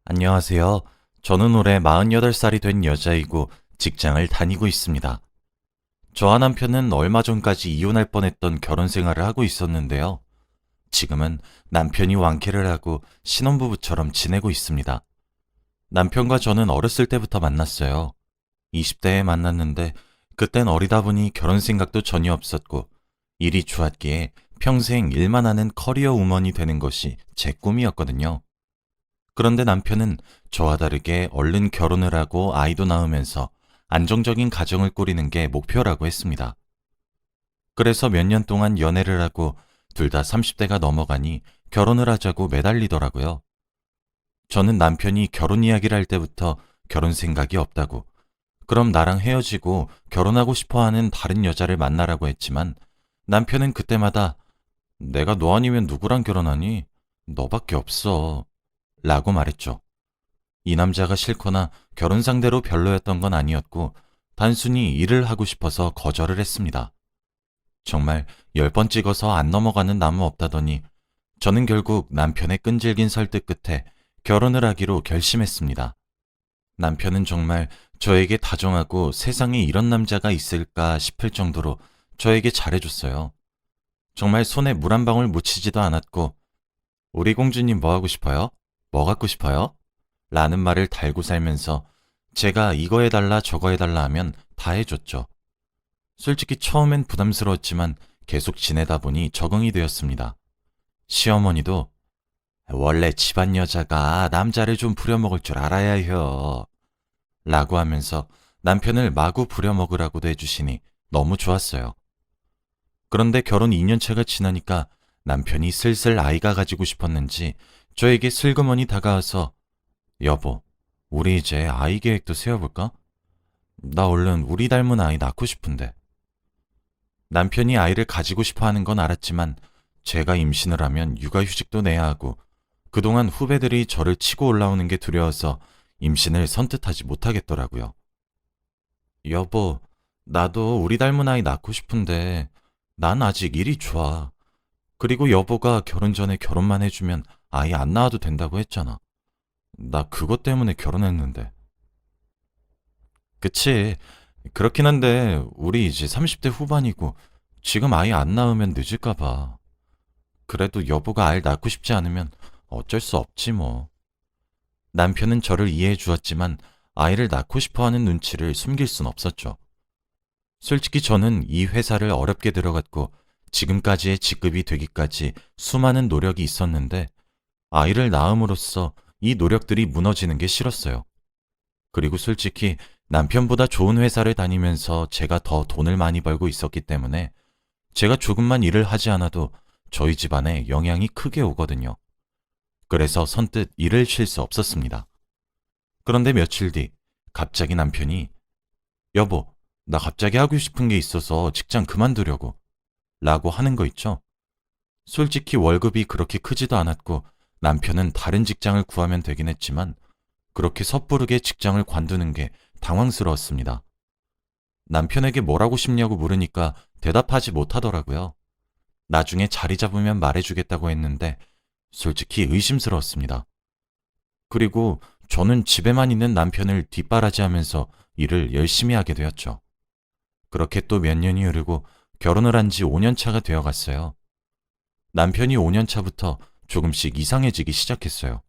안녕하세요. 저는 올해 48살이 된 여자이고 직장을 다니고 있습니다. 저와 남편은 얼마 전까지 이혼할 뻔했던 결혼 생활을 하고 있었는데요. 지금은 남편이 완쾌를 하고 신혼부부처럼 지내고 있습니다. 남편과 저는 어렸을 때부터 만났어요. 20대에 만났는데 그땐 어리다 보니 결혼 생각도 전혀 없었고 일이 좋았기에 평생 일만 하는 커리어 우먼이 되는 것이 제 꿈이었거든요. 그런데 남편은 저와 다르게 얼른 결혼을 하고 아이도 낳으면서 안정적인 가정을 꾸리는 게 목표라고 했습니다. 그래서 몇 년 동안 연애를 하고 둘 다 30대가 넘어가니 결혼을 하자고 매달리더라고요. 저는 남편이 결혼 이야기를 할 때부터 결혼 생각이 없다고, 그럼 나랑 헤어지고 결혼하고 싶어 하는 다른 여자를 만나라고 했지만 남편은 그때마다 내가 너 아니면 누구랑 결혼하니? 너밖에 없어. 라고 말했죠. 이 남자가 싫거나 결혼 상대로 별로였던 건 아니었고 단순히 일을 하고 싶어서 거절을 했습니다. 정말 10번 찍어서 안 넘어가는 나무 없다더니 저는 결국 남편의 끈질긴 설득 끝에 결혼을 하기로 결심했습니다. 남편은 정말 저에게 다정하고 세상에 이런 남자가 있을까 싶을 정도로 저에게 잘해줬어요. 정말 손에 물 한 방울 묻히지도 않았고 우리 공주님 뭐 하고 싶어요? 뭐 갖고 싶어요? 라는 말을 달고 살면서 제가 이거 해달라 저거 해달라 하면 다 해줬죠. 솔직히 처음엔 부담스러웠지만 계속 지내다 보니 적응이 되었습니다. 시어머니도 원래 집안 여자가 남자를 좀 부려먹을 줄 알아야 해요. 라고 하면서 남편을 마구 부려먹으라고도 해주시니 너무 좋았어요. 그런데 결혼 2년차가 지나니까 남편이 슬슬 아이가 가지고 싶었는지 저에게 슬그머니 다가와서 여보, 우리 이제 아이 계획도 세워볼까? 나 얼른 우리 닮은 아이 낳고 싶은데. 남편이 아이를 가지고 싶어 하는 건 알았지만 제가 임신을 하면 육아휴직도 내야 하고 그동안 후배들이 저를 치고 올라오는 게 두려워서 임신을 선뜻하지 못하겠더라고요. 여보, 나도 우리 닮은 아이 낳고 싶은데 난 아직 일이 좋아. 그리고 여보가 결혼 전에 결혼만 해주면 아이 안 낳아도 된다고 했잖아. 나 그것 때문에 결혼했는데. 그치. 그렇긴 한데 우리 이제 30대 후반이고 지금 아이 안 낳으면 늦을까 봐. 그래도 여보가 아이를 낳고 싶지 않으면 어쩔 수 없지 뭐. 남편은 저를 이해해 주었지만 아이를 낳고 싶어 하는 눈치를 숨길 순 없었죠. 솔직히 저는 이 회사를 어렵게 들어갔고 지금까지의 직급이 되기까지 수많은 노력이 있었는데 아이를 낳음으로써 이 노력들이 무너지는 게 싫었어요. 그리고 솔직히 남편보다 좋은 회사를 다니면서 제가 더 돈을 많이 벌고 있었기 때문에 제가 조금만 일을 하지 않아도 저희 집안에 영향이 크게 오거든요. 그래서 선뜻 일을 쉴 수 없었습니다. 그런데 며칠 뒤 갑자기 남편이 여보, 나 갑자기 하고 싶은 게 있어서 직장 그만두려고 라고 하는 거 있죠. 솔직히 월급이 그렇게 크지도 않았고 남편은 다른 직장을 구하면 되긴 했지만 그렇게 섣부르게 직장을 관두는 게 당황스러웠습니다. 남편에게 뭘 하고 싶냐고 물으니까 대답하지 못하더라고요. 나중에 자리 잡으면 말해주겠다고 했는데 솔직히 의심스러웠습니다. 그리고 저는 집에만 있는 남편을 뒷바라지하면서 일을 열심히 하게 되었죠. 그렇게 또 몇 년이 흐르고 결혼을 한 지 5년 차가 되어 갔어요. 남편이 5년 차부터 조금씩 이상해지기 시작했어요.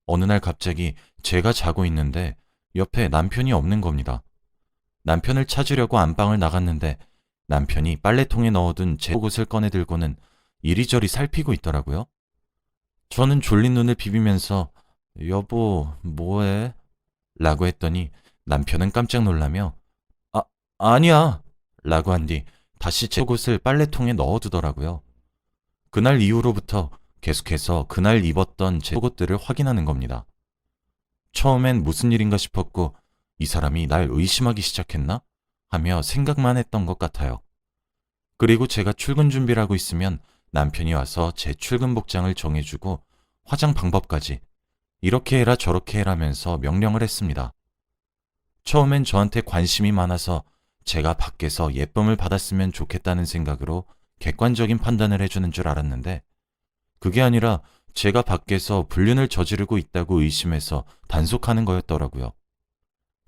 어느 날 갑자기 제가 자고 있는데 옆에 남편이 없는 겁니다. 남편을 찾으려고 안방을 나갔는데 남편이 빨래통에 넣어둔 제 속옷을 꺼내 들고는 이리저리 살피고 있더라고요. 저는 졸린 눈을 비비면서 여보, 뭐해? 라고 했더니 남편은 깜짝 놀라며 아, 아니야! 라고 한 뒤 다시 제 속옷을 빨래통에 넣어두더라고요. 그날 이후로부터 계속해서 그날 입었던 제 속옷들을 확인하는 겁니다. 처음엔 무슨 일인가 싶었고 이 사람이 날 의심하기 시작했나? 하며 생각만 했던 것 같아요. 그리고 제가 출근 준비를 하고 있으면 남편이 와서 제 출근 복장을 정해주고 화장 방법까지 이렇게 해라 저렇게 해라면서 명령을 했습니다. 처음엔 저한테 관심이 많아서 제가 밖에서 예쁨을 받았으면 좋겠다는 생각으로 객관적인 판단을 해주는 줄 알았는데 그게 아니라 제가 밖에서 불륜을 저지르고 있다고 의심해서 단속하는 거였더라고요.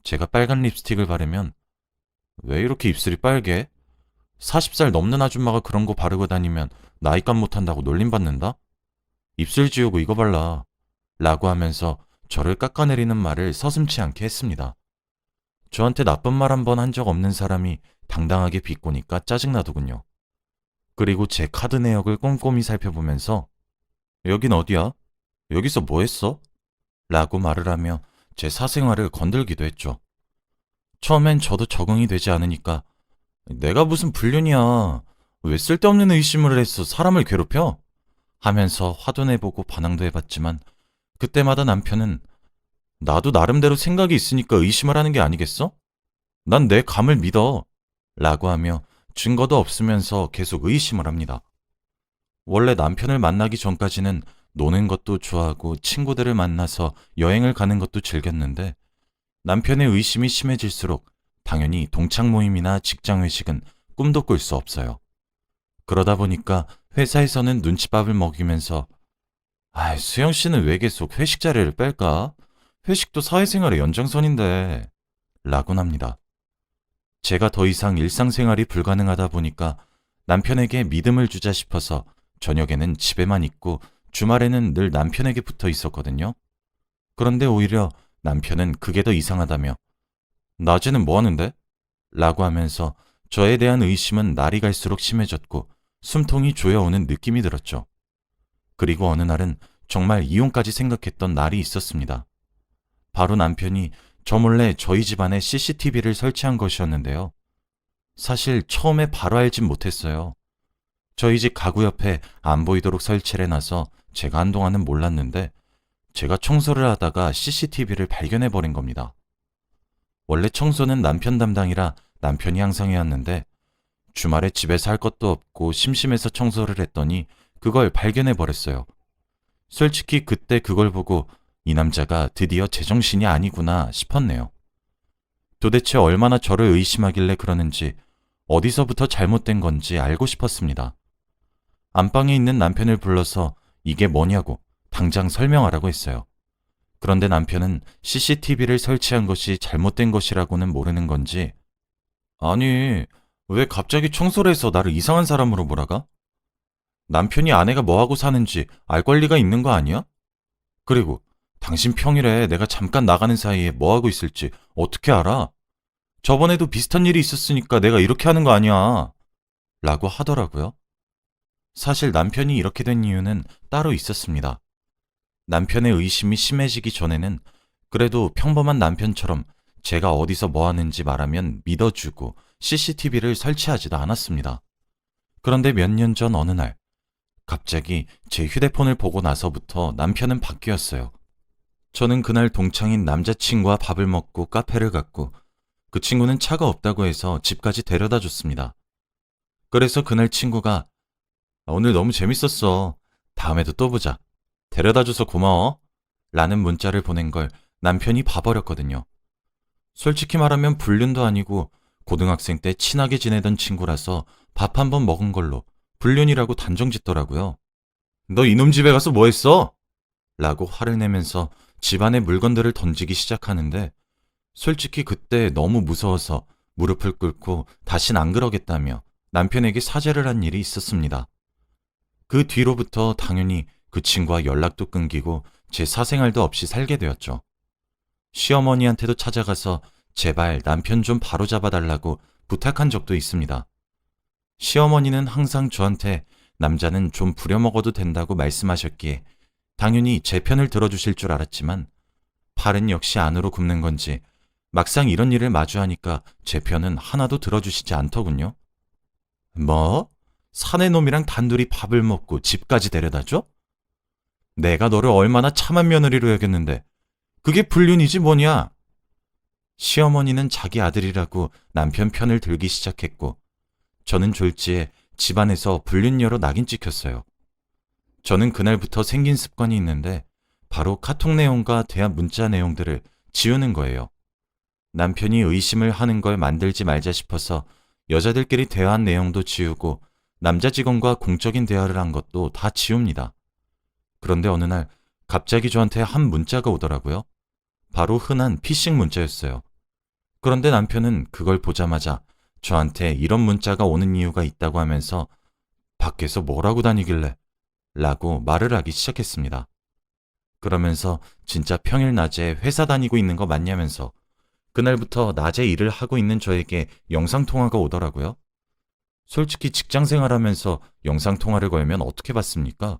제가 빨간 립스틱을 바르면 왜 이렇게 입술이 빨개? 40살 넘는 아줌마가 그런 거 바르고 다니면 나이값 못한다고 놀림받는다? 입술 지우고 이거 발라. 라고 하면서 저를 깎아내리는 말을 서슴지 않게 했습니다. 저한테 나쁜 말 한 번 한 적 없는 사람이 당당하게 비꼬니까 짜증나더군요. 그리고 제 카드 내역을 꼼꼼히 살펴보면서 여긴 어디야? 여기서 뭐 했어? 라고 말을 하며 제 사생활을 건들기도 했죠. 처음엔 저도 적응이 되지 않으니까 내가 무슨 불륜이야. 왜 쓸데없는 의심을 해서 사람을 괴롭혀? 하면서 화도 내보고 반항도 해봤지만 그때마다 남편은 나도 나름대로 생각이 있으니까 의심을 하는 게 아니겠어? 난 내 감을 믿어. 라고 하며 증거도 없으면서 계속 의심을 합니다. 원래 남편을 만나기 전까지는 노는 것도 좋아하고 친구들을 만나서 여행을 가는 것도 즐겼는데 남편의 의심이 심해질수록 당연히 동창 모임이나 직장 회식은 꿈도 꿀 수 없어요. 그러다 보니까 회사에서는 눈칫밥을 먹이면서 수영 씨는 왜 계속 회식 자리를 뺄까? 회식도 사회생활의 연장선인데 라곤 합니다. 제가 더 이상 일상생활이 불가능하다 보니까 남편에게 믿음을 주자 싶어서 저녁에는 집에만 있고 주말에는 늘 남편에게 붙어 있었거든요. 그런데 오히려 남편은 그게 더 이상하다며 낮에는 뭐 하는데? 라고 하면서 저에 대한 의심은 날이 갈수록 심해졌고 숨통이 조여오는 느낌이 들었죠. 그리고 어느 날은 정말 이혼까지 생각했던 날이 있었습니다. 바로 남편이 저 몰래 저희 집안에 CCTV를 설치한 것이었는데요. 사실 처음에 바로 알진 못했어요. 저희 집 가구 옆에 안 보이도록 설치를 해놔서 제가 한동안은 몰랐는데 제가 청소를 하다가 CCTV를 발견해버린 겁니다. 원래 청소는 남편 담당이라 남편이 항상 해왔는데 주말에 집에서 할 것도 없고 심심해서 청소를 했더니 그걸 발견해버렸어요. 솔직히 그때 그걸 보고 이 남자가 드디어 제정신이 아니구나 싶었네요. 도대체 얼마나 저를 의심하길래 그러는지 어디서부터 잘못된 건지 알고 싶었습니다. 안방에 있는 남편을 불러서 이게 뭐냐고 당장 설명하라고 했어요. 그런데 남편은 CCTV를 설치한 것이 잘못된 것이라고는 모르는 건지 아니, 왜 갑자기 청소를 해서 나를 이상한 사람으로 몰아가? 남편이 아내가 뭐하고 사는지 알 권리가 있는 거 아니야? 그리고 당신 평일에 내가 잠깐 나가는 사이에 뭐하고 있을지 어떻게 알아? 저번에도 비슷한 일이 있었으니까 내가 이렇게 하는 거 아니야. 라고 하더라고요. 사실 남편이 이렇게 된 이유는 따로 있었습니다. 남편의 의심이 심해지기 전에는 그래도 평범한 남편처럼 제가 어디서 뭐 하는지 말하면 믿어주고 CCTV를 설치하지도 않았습니다. 그런데 몇 년 전 어느 날 갑자기 제 휴대폰을 보고 나서부터 남편은 바뀌었어요. 저는 그날 동창인 남자친구와 밥을 먹고 카페를 갔고 그 친구는 차가 없다고 해서 집까지 데려다 줬습니다. 그래서 그날 친구가 오늘 너무 재밌었어. 다음에도 또 보자. 데려다 줘서 고마워. 라는 문자를 보낸 걸 남편이 봐버렸거든요. 솔직히 말하면 불륜도 아니고 고등학생 때 친하게 지내던 친구라서 밥 한 번 먹은 걸로 불륜이라고 단정짓더라고요. 너 이놈 집에 가서 뭐 했어? 라고 화를 내면서 집안의 물건들을 던지기 시작하는데 솔직히 그때 너무 무서워서 무릎을 꿇고 다신 안 그러겠다며 남편에게 사죄를 한 일이 있었습니다. 그 뒤로부터 당연히 그 친구와 연락도 끊기고 제 사생활도 없이 살게 되었죠. 시어머니한테도 찾아가서 제발 남편 좀 바로잡아달라고 부탁한 적도 있습니다. 시어머니는 항상 저한테 남자는 좀 부려먹어도 된다고 말씀하셨기에 당연히 제 편을 들어주실 줄 알았지만 팔은 역시 안으로 굽는 건지 막상 이런 일을 마주하니까 제 편은 하나도 들어주시지 않더군요. 뭐? 사내 놈이랑 단둘이 밥을 먹고 집까지 데려다줘? 내가 너를 얼마나 참한 며느리로 여겼는데 그게 불륜이지 뭐냐? 시어머니는 자기 아들이라고 남편 편을 들기 시작했고 저는 졸지에 집안에서 불륜녀로 낙인 찍혔어요. 저는 그날부터 생긴 습관이 있는데 바로 카톡 내용과 대화 문자 내용들을 지우는 거예요. 남편이 의심을 하는 걸 만들지 말자 싶어서 여자들끼리 대화한 내용도 지우고 남자 직원과 공적인 대화를 한 것도 다 지웁니다. 그런데 어느 날 갑자기 저한테 한 문자가 오더라고요. 바로 흔한 피싱 문자였어요. 그런데 남편은 그걸 보자마자 저한테 이런 문자가 오는 이유가 있다고 하면서 밖에서 뭘 하고 다니길래 라고 말을 하기 시작했습니다. 그러면서 진짜 평일 낮에 회사 다니고 있는 거 맞냐면서 그날부터 낮에 일을 하고 있는 저에게 영상통화가 오더라고요. 솔직히 직장 생활하면서 영상통화를 걸면 어떻게 받습니까?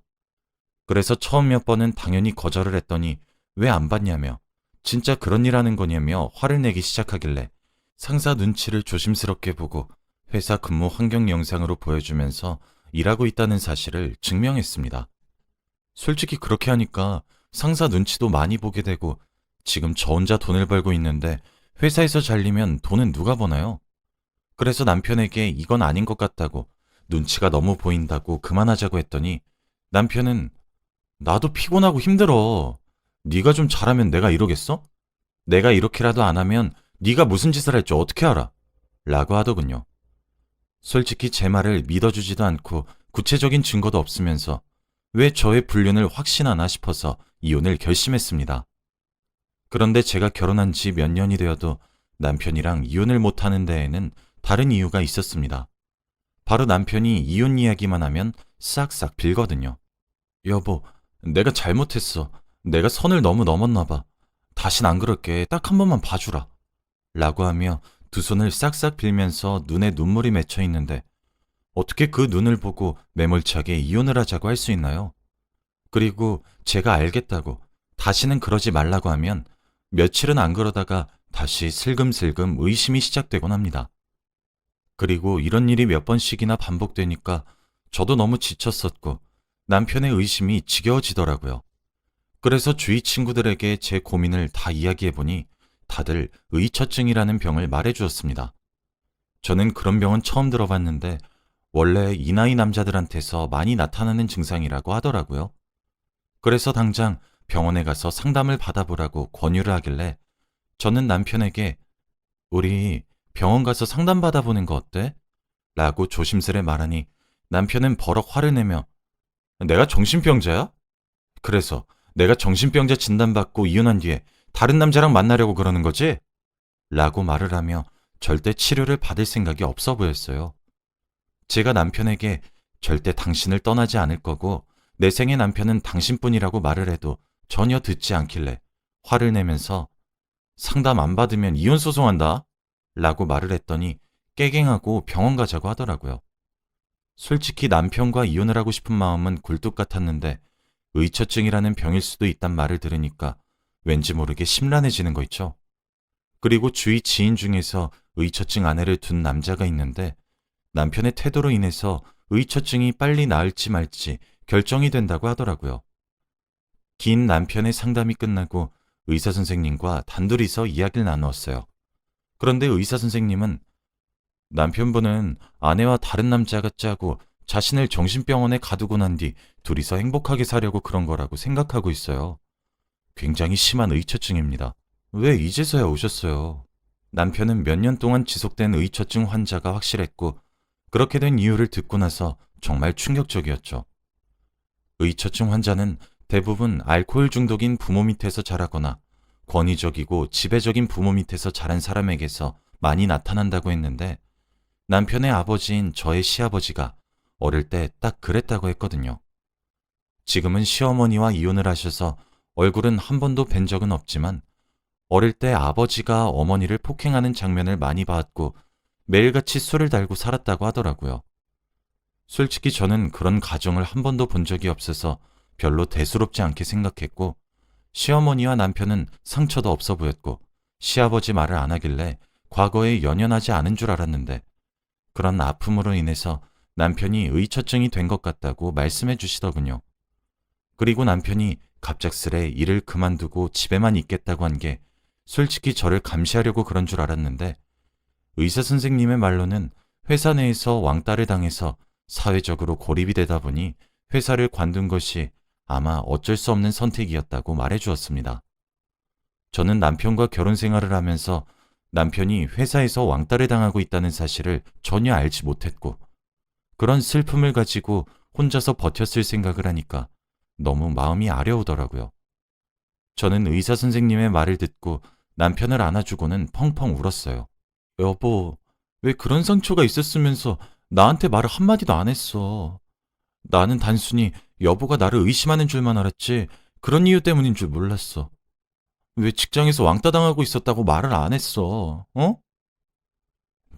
그래서 처음 몇 번은 당연히 거절을 했더니 왜 안 받냐며 진짜 그런 일 하는 거냐며 화를 내기 시작하길래 상사 눈치를 조심스럽게 보고 회사 근무 환경 영상으로 보여주면서 일하고 있다는 사실을 증명했습니다. 솔직히 그렇게 하니까 상사 눈치도 많이 보게 되고 지금 저 혼자 돈을 벌고 있는데 회사에서 잘리면 돈은 누가 버나요? 그래서 남편에게 이건 아닌 것 같다고 눈치가 너무 보인다고 그만하자고 했더니 남편은 나도 피곤하고 힘들어. 네가 좀 잘하면 내가 이러겠어? 내가 이렇게라도 안 하면 네가 무슨 짓을 할지 어떻게 알아? 라고 하더군요. 솔직히 제 말을 믿어주지도 않고 구체적인 증거도 없으면서 왜 저의 불륜을 확신하나 싶어서 이혼을 결심했습니다. 그런데 제가 결혼한 지 몇 년이 되어도 남편이랑 이혼을 못하는 데에는 다른 이유가 있었습니다. 바로 남편이 이혼 이야기만 하면 싹싹 빌거든요. 여보, 내가 잘못했어. 내가 선을 너무 넘었나 봐. 다신 안 그럴게. 딱 한 번만 봐주라. 라고 하며 두 손을 싹싹 빌면서 눈에 눈물이 맺혀 있는데 어떻게 그 눈을 보고 매몰차게 이혼을 하자고 할 수 있나요? 그리고 제가 알겠다고 다시는 그러지 말라고 하면 며칠은 안 그러다가 다시 슬금슬금 의심이 시작되곤 합니다. 그리고 이런 일이 몇 번씩이나 반복되니까 저도 너무 지쳤었고 남편의 의심이 지겨워지더라고요. 그래서 주위 친구들에게 제 고민을 다 이야기해보니 다들 의처증이라는 병을 말해주었습니다. 저는 그런 병은 처음 들어봤는데 원래 이 나이 남자들한테서 많이 나타나는 증상이라고 하더라고요. 그래서 당장 병원에 가서 상담을 받아보라고 권유를 하길래 저는 남편에게 우리 병원 가서 상담 받아보는 거 어때? 라고 조심스레 말하니 남편은 버럭 화를 내며 내가 정신병자야? 그래서 내가 정신병자 진단받고 이혼한 뒤에 다른 남자랑 만나려고 그러는 거지? 라고 말을 하며 절대 치료를 받을 생각이 없어 보였어요. 제가 남편에게 절대 당신을 떠나지 않을 거고 내 생의 남편은 당신뿐이라고 말을 해도 전혀 듣지 않길래 화를 내면서 상담 안 받으면 이혼 소송한다 라고 말을 했더니 깨갱하고 병원 가자고 하더라고요. 솔직히 남편과 이혼을 하고 싶은 마음은 굴뚝 같았는데 의처증이라는 병일 수도 있단 말을 들으니까 왠지 모르게 심란해지는 거 있죠. 그리고 주위 지인 중에서 의처증 아내를 둔 남자가 있는데 남편의 태도로 인해서 의처증이 빨리 나을지 말지 결정이 된다고 하더라고요. 긴 남편의 상담이 끝나고 의사 선생님과 단둘이서 이야기를 나누었어요. 그런데 의사 선생님은 남편분은 아내와 다른 남자가 짜고 자신을 정신병원에 가두고 난 뒤 둘이서 행복하게 사려고 그런 거라고 생각하고 있어요. 굉장히 심한 의처증입니다. 왜 이제서야 오셨어요? 남편은 몇 년 동안 지속된 의처증 환자가 확실했고 그렇게 된 이유를 듣고 나서 정말 충격적이었죠. 의처증 환자는 대부분 알코올 중독인 부모 밑에서 자라거나 권위적이고 지배적인 부모 밑에서 자란 사람에게서 많이 나타난다고 했는데 남편의 아버지인 저의 시아버지가 어릴 때 딱 그랬다고 했거든요. 지금은 시어머니와 이혼을 하셔서 얼굴은 한 번도 뵌 적은 없지만 어릴 때 아버지가 어머니를 폭행하는 장면을 많이 봤고 매일같이 술을 달고 살았다고 하더라고요. 솔직히 저는 그런 가정을 한 번도 본 적이 없어서 별로 대수롭지 않게 생각했고 시어머니와 남편은 상처도 없어 보였고 시아버지 말을 안 하길래 과거에 연연하지 않은 줄 알았는데 그런 아픔으로 인해서 남편이 의처증이 된 것 같다고 말씀해 주시더군요. 그리고 남편이 갑작스레 일을 그만두고 집에만 있겠다고 한 게 솔직히 저를 감시하려고 그런 줄 알았는데 의사 선생님의 말로는 회사 내에서 왕따를 당해서 사회적으로 고립이 되다 보니 회사를 관둔 것이 아마 어쩔 수 없는 선택이었다고 말해 주었습니다. 저는 남편과 결혼 생활을 하면서 남편이 회사에서 왕따를 당하고 있다는 사실을 전혀 알지 못했고 그런 슬픔을 가지고 혼자서 버텼을 생각을 하니까 너무 마음이 아려오더라고요. 저는 의사 선생님의 말을 듣고 남편을 안아주고는 펑펑 울었어요. 여보, 왜 그런 상처가 있었으면서 나한테 말을 한마디도 안 했어. 나는 단순히 여보가 나를 의심하는 줄만 알았지 그런 이유 때문인 줄 몰랐어. 왜 직장에서 왕따 당하고 있었다고 말을 안 했어? 어?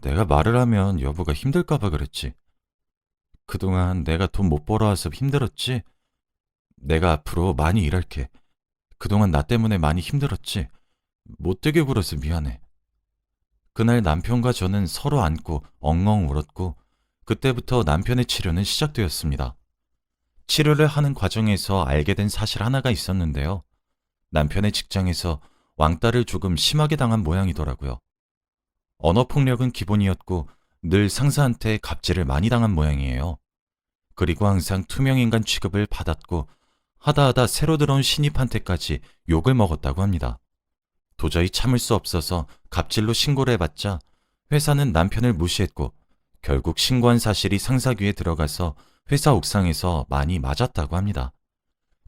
내가 말을 하면 여보가 힘들까봐 그랬지. 그동안 내가 돈 못 벌어와서 힘들었지? 내가 앞으로 많이 일할게. 그동안 나 때문에 많이 힘들었지? 못되게 굴어서 미안해. 그날 남편과 저는 서로 안고 엉엉 울었고, 그때부터 남편의 치료는 시작되었습니다. 치료를 하는 과정에서 알게 된 사실 하나가 있었는데요. 남편의 직장에서 왕따를 조금 심하게 당한 모양이더라고요. 언어폭력은 기본이었고 늘 상사한테 갑질을 많이 당한 모양이에요. 그리고 항상 투명인간 취급을 받았고 하다 새로 들어온 신입한테까지 욕을 먹었다고 합니다. 도저히 참을 수 없어서 갑질로 신고를 해봤자 회사는 남편을 무시했고 결국 신고한 사실이 상사 귀에 들어가서 회사 옥상에서 많이 맞았다고 합니다.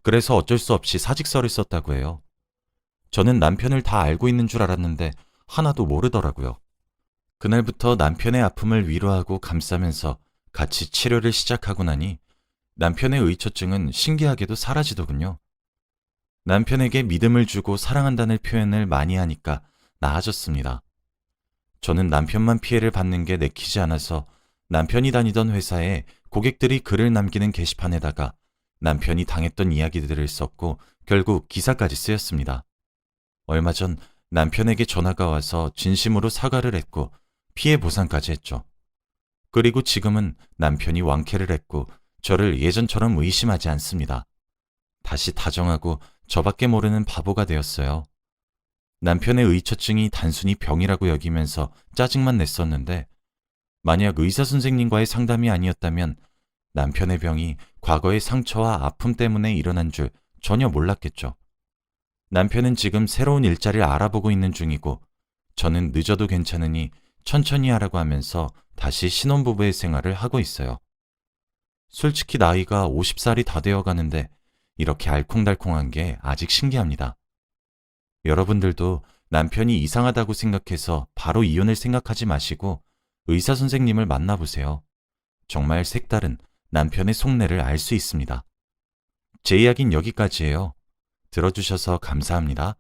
그래서 어쩔 수 없이 사직서를 썼다고 해요. 저는 남편을 다 알고 있는 줄 알았는데 하나도 모르더라고요. 그날부터 남편의 아픔을 위로하고 감싸면서 같이 치료를 시작하고 나니 남편의 의처증은 신기하게도 사라지더군요. 남편에게 믿음을 주고 사랑한다는 표현을 많이 하니까 나아졌습니다. 저는 남편만 피해를 받는 게 내키지 않아서 남편이 다니던 회사에 고객들이 글을 남기는 게시판에다가 남편이 당했던 이야기들을 썼고 결국 기사까지 쓰였습니다. 얼마 전 남편에게 전화가 와서 진심으로 사과를 했고 피해 보상까지 했죠. 그리고 지금은 남편이 왕쾌를 했고 저를 예전처럼 의심하지 않습니다. 다시 다정하고 저밖에 모르는 바보가 되었어요. 남편의 의처증이 단순히 병이라고 여기면서 짜증만 냈었는데 만약 의사 선생님과의 상담이 아니었다면 남편의 병이 과거의 상처와 아픔 때문에 일어난 줄 전혀 몰랐겠죠. 남편은 지금 새로운 일자리를 알아보고 있는 중이고 저는 늦어도 괜찮으니 천천히 하라고 하면서 다시 신혼부부의 생활을 하고 있어요. 솔직히 나이가 50살이 다 되어 가는데 이렇게 알콩달콩한 게 아직 신기합니다. 여러분들도 남편이 이상하다고 생각해서 바로 이혼을 생각하지 마시고 의사 선생님을 만나보세요. 정말 색다른 남편의 속내를 알 수 있습니다. 제 이야기는 여기까지예요. 들어주셔서 감사합니다.